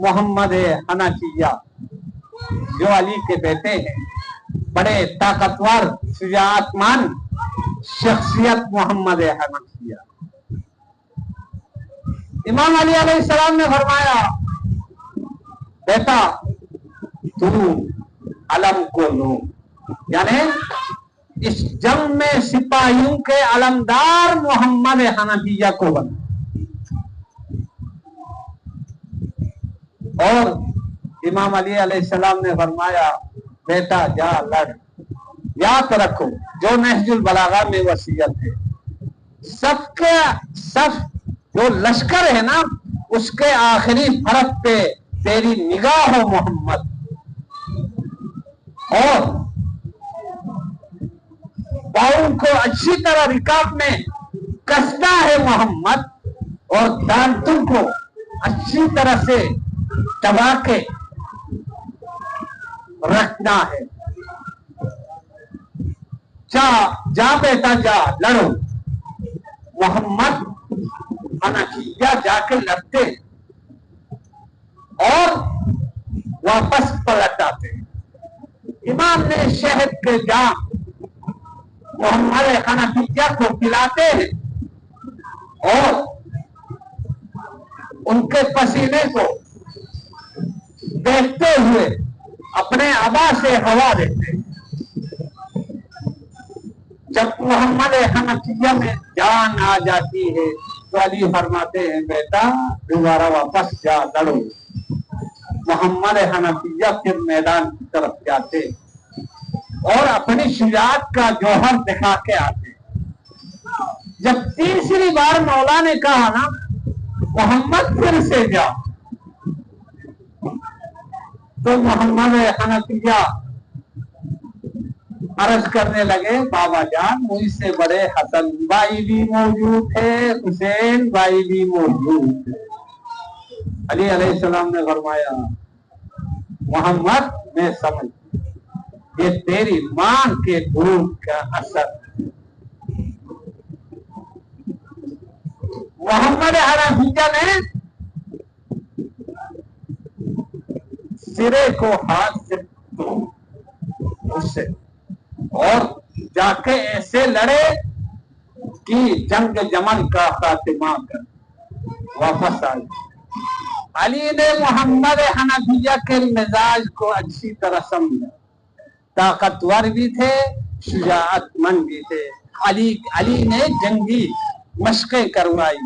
محمد حنفیہ جو علی کے بیٹے ہیں، بڑے طاقتور شجاعت مند شخصیت محمد حنفیہ. امام علی علیہ السلام نے فرمایا بیٹا تو علم کو لو، یعنی اس جنگ میں سپاہیوں کے علمدار محمد حنفیہ کو بنا. اور امام علی علیہ السلام نے فرمایا بیٹا جا لڑ. یاد رکھو جو نہج البلاغہ میں وصیت ہے، صف جو لشکر ہے نا، اس کے آخری فرق پہ تیری نگاہ ہو محمد، اور پاؤں کو اچھی طرح رکاب میں کسنا ہے محمد، اور دانتوں کو اچھی طرح سے دبا کے رکھنا ہے. جا بیٹا جا لڑو. محمد حنفیہ جا کے لڑتے اور واپس پلٹ آتے. امام نے شہد کے جام محمد حنفیہ کو پلاتے ہیں اور ان کے پسینے کو دیکھتے ہوئے اپنے عبا سے ہوا دیتے. جب محمد حنفیہ میں جان آ جاتی ہے تو علی فرماتے ہیں بیٹا دوبارہ واپس جا لڑو. محمد حنفیہ پھر میدان کی طرف جاتے اور اپنی شجاعت کا جوہر دکھا کے آتے. جب تیسری بار مولا نے کہا نا محمد پھر سے جا، تو محمد حنفیہ عرض کرنے لگے بابا جان مجھ سے بڑے حسن بھائی بھی موجود ہے، حسین بھائی بھی موجود ہے. علی علیہ السلام نے فرمایا محمد میں سمجھ یہ تیری ماں کے دودھ کا اثر ہے. محمد حنفیہ نے سرے کو ہاتھ سے اس سے اور جا کے ایسے لڑے کہ جنگ جمل کا خاتمہ کر واپس آئے. علی نے محمد حنفیہ کے مزاج کو اچھی طرح سمجھا. طاقتور بھی تھے، شجاعت مند بھی تھے. علی نے جنگی مشقیں کروائی.